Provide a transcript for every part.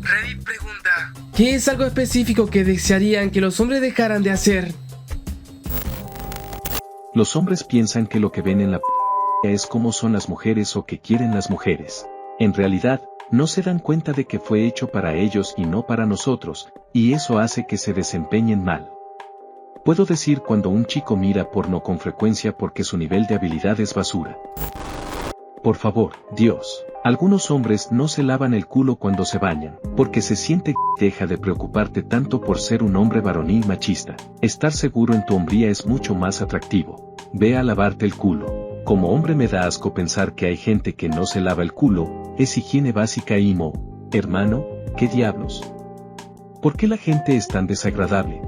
Reddit pregunta: ¿qué es algo específico que desearían que los hombres dejaran de hacer? Los hombres piensan que lo que ven en la es cómo son las mujeres o que quieren las mujeres. En realidad, no se dan cuenta de que fue hecho para ellos y no para nosotros, y eso hace que se desempeñen mal. Puedo decir cuando un chico mira porno con frecuencia porque su nivel de habilidad es basura. Por favor, Dios. Algunos hombres no se lavan el culo cuando se bañan, porque se siente. Deja de preocuparte tanto por ser un hombre varonil machista. Estar seguro en tu hombría es mucho más atractivo. Ve a lavarte el culo. Como hombre me da asco pensar que hay gente que no se lava el culo, es higiene básica y hermano, ¿qué diablos? ¿Por qué la gente es tan desagradable?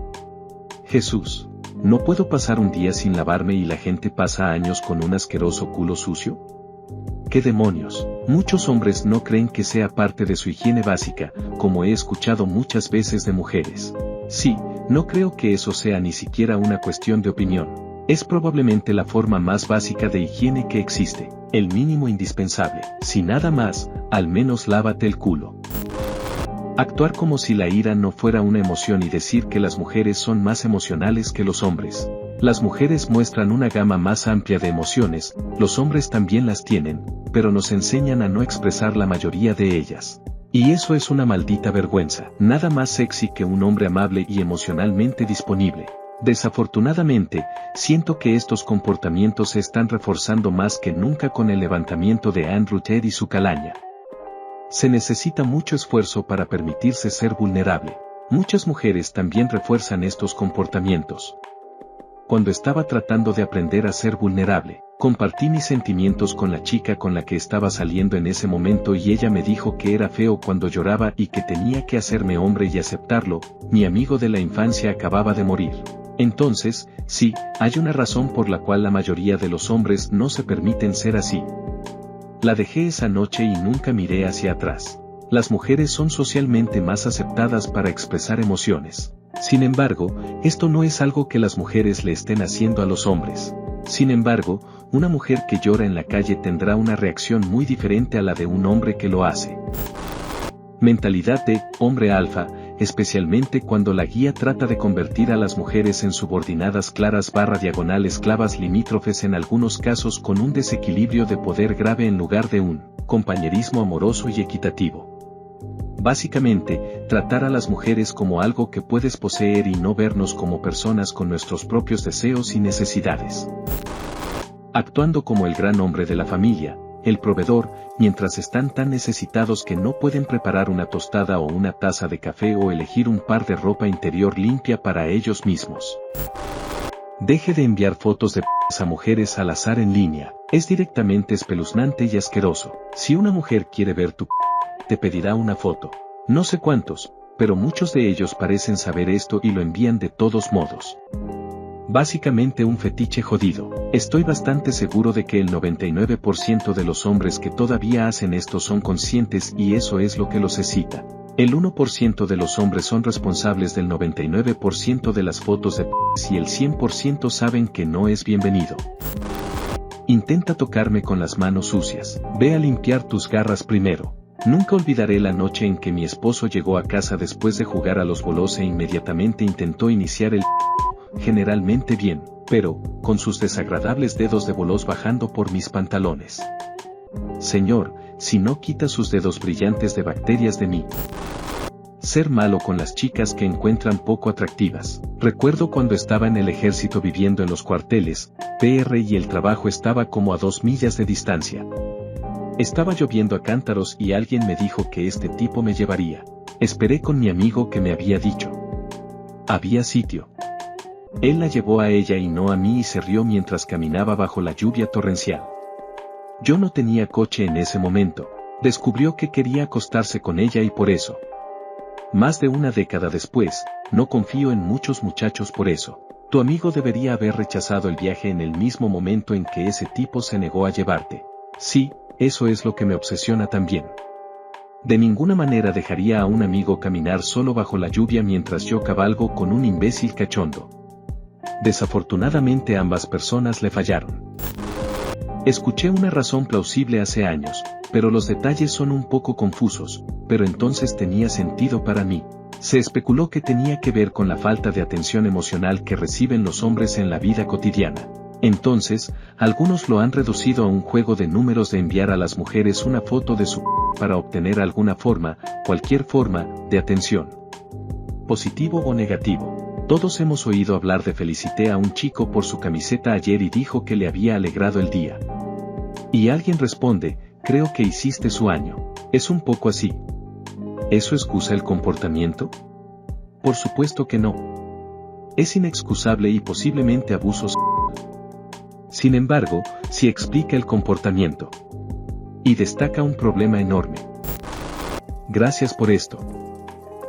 Jesús, ¿no puedo pasar un día sin lavarme y la gente pasa años con un asqueroso culo sucio? ¿Qué demonios? Muchos hombres no creen que sea parte de su higiene básica, como he escuchado muchas veces de mujeres. Sí, no creo que eso sea ni siquiera una cuestión de opinión. Es probablemente la forma más básica de higiene que existe, el mínimo indispensable. Si nada más, al menos lávate el culo. Actuar como si la ira no fuera una emoción y decir que las mujeres son más emocionales que los hombres. Las mujeres muestran una gama más amplia de emociones, los hombres también las tienen, pero nos enseñan a no expresar la mayoría de ellas. Y eso es una maldita vergüenza. Nada más sexy que un hombre amable y emocionalmente disponible. Desafortunadamente, siento que estos comportamientos se están reforzando más que nunca con el levantamiento de Andrew Tate y su calaña. Se necesita mucho esfuerzo para permitirse ser vulnerable. Muchas mujeres también refuerzan estos comportamientos. Cuando estaba tratando de aprender a ser vulnerable, compartí mis sentimientos con la chica con la que estaba saliendo en ese momento y ella me dijo que era feo cuando lloraba y que tenía que hacerme hombre y aceptarlo. Mi amigo de la infancia acababa de morir. Entonces, sí, hay una razón por la cual la mayoría de los hombres no se permiten ser así. La dejé esa noche y nunca miré hacia atrás. Las mujeres son socialmente más aceptadas para expresar emociones. Sin embargo, esto no es algo que las mujeres le estén haciendo a los hombres. Sin embargo, una mujer que llora en la calle tendrá una reacción muy diferente a la de un hombre que lo hace. Mentalidad de hombre alfa, especialmente cuando la guía trata de convertir a las mujeres en subordinadas claras / esclavas limítrofes, en algunos casos con un desequilibrio de poder grave en lugar de un compañerismo amoroso y equitativo. Básicamente, tratar a las mujeres como algo que puedes poseer y no vernos como personas con nuestros propios deseos y necesidades. Actuando como el gran hombre de la familia, el proveedor, mientras están tan necesitados que no pueden preparar una tostada o una taza de café o elegir un par de ropa interior limpia para ellos mismos. Deje de enviar fotos de a mujeres al azar en línea, es directamente espeluznante y asqueroso. Si una mujer quiere ver tu te pedirá una foto. No sé cuántos, pero muchos de ellos parecen saber esto y lo envían de todos modos. Básicamente un fetiche jodido. Estoy bastante seguro de que el 99% de los hombres que todavía hacen esto son conscientes y eso es lo que los excita. El 1% de los hombres son responsables del 99% de las fotos de y el 100% saben que no es bienvenido. Intenta tocarme con las manos sucias. Ve a limpiar tus garras primero. Nunca olvidaré la noche en que mi esposo llegó a casa después de jugar a los bolos e inmediatamente intentó iniciar el generalmente bien, pero, con sus desagradables dedos de bolos bajando por mis pantalones. Señor, si no quita sus dedos brillantes de bacterias de mí. Ser malo con las chicas que encuentran poco atractivas. Recuerdo cuando estaba en el ejército viviendo en los cuarteles, PR y el trabajo estaba como a 2 millas de distancia. Estaba lloviendo a cántaros y alguien me dijo que este tipo me llevaría. Esperé con mi amigo que me había dicho. Había sitio. Él la llevó a ella y no a mí y se rió mientras caminaba bajo la lluvia torrencial. Yo no tenía coche en ese momento. Descubrió que quería acostarse con ella y por eso. Más de una década después, no confío en muchos muchachos por eso. Tu amigo debería haber rechazado el viaje en el mismo momento en que ese tipo se negó a llevarte. Sí, eso es lo que me obsesiona también. De ninguna manera dejaría a un amigo caminar solo bajo la lluvia mientras yo cabalgo con un imbécil cachondo. Desafortunadamente ambas personas le fallaron. Escuché una razón plausible hace años, pero los detalles son un poco confusos, pero entonces tenía sentido para mí. Se especuló que tenía que ver con la falta de atención emocional que reciben los hombres en la vida cotidiana. Entonces, algunos lo han reducido a un juego de números de enviar a las mujeres una foto de su para obtener alguna forma, cualquier forma, de atención. Positivo o negativo. Todos hemos oído hablar de felicité a un chico por su camiseta ayer y dijo que le había alegrado el día. Y alguien responde, creo que hiciste su año. Es un poco así. ¿Eso excusa el comportamiento? Por supuesto que no. Es inexcusable y posiblemente abuso sexual. Sin embargo, sí explica el comportamiento. Y destaca un problema enorme. Gracias por esto.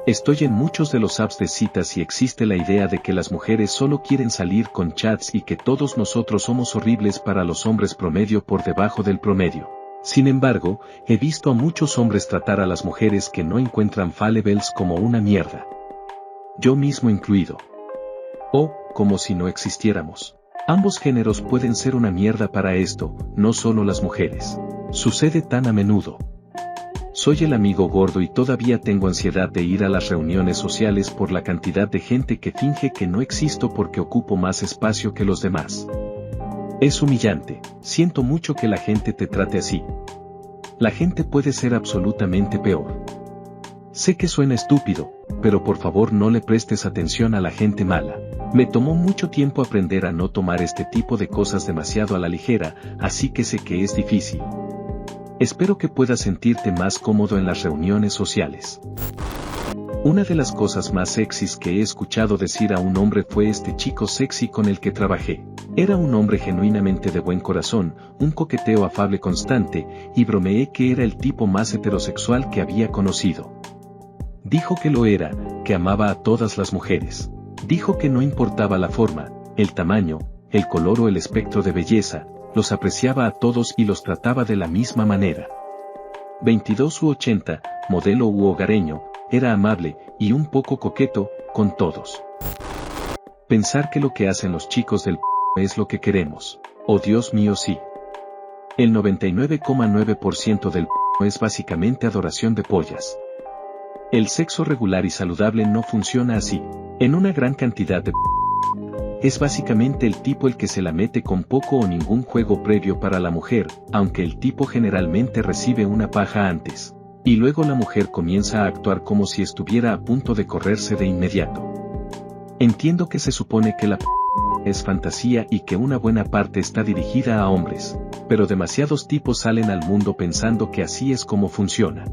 Estoy en muchos de los apps de citas y existe la idea de que las mujeres solo quieren salir con chats y que todos nosotros somos horribles para los hombres promedio por debajo del promedio. Sin embargo, he visto a muchos hombres tratar a las mujeres que no encuentran fallables como una mierda. Yo mismo incluido. O, como si no existiéramos. Ambos géneros pueden ser una mierda para esto, no solo las mujeres. Sucede tan a menudo. Soy el amigo gordo y todavía tengo ansiedad de ir a las reuniones sociales por la cantidad de gente que finge que no existo porque ocupo más espacio que los demás. Es humillante, siento mucho que la gente te trate así. La gente puede ser absolutamente peor. Sé que suena estúpido, pero por favor no le prestes atención a la gente mala. Me tomó mucho tiempo aprender a no tomar este tipo de cosas demasiado a la ligera, así que sé que es difícil. Espero que puedas sentirte más cómodo en las reuniones sociales. Una de las cosas más sexys que he escuchado decir a un hombre fue este chico sexy con el que trabajé. Era un hombre genuinamente de buen corazón, un coqueteo afable constante, y bromeé que era el tipo más heterosexual que había conocido. Dijo que lo era, que amaba a todas las mujeres. Dijo que no importaba la forma, el tamaño, el color o el espectro de belleza, los apreciaba a todos y los trataba de la misma manera. 22 u 80, modelo u hogareño, era amable, y un poco coqueto, con todos. Pensar que lo que hacen los chicos del es lo que queremos. Oh Dios mío, sí. El 99,9% del es básicamente adoración de pollas. El sexo regular y saludable no funciona así. En una gran cantidad de es básicamente el tipo el que se la mete con poco o ningún juego previo para la mujer, aunque el tipo generalmente recibe una paja antes. Y luego la mujer comienza a actuar como si estuviera a punto de correrse de inmediato. Entiendo que se supone que la es fantasía y que una buena parte está dirigida a hombres, pero demasiados tipos salen al mundo pensando que así es como funciona.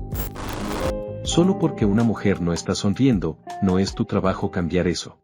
Solo porque una mujer no está sonriendo, no es tu trabajo cambiar eso.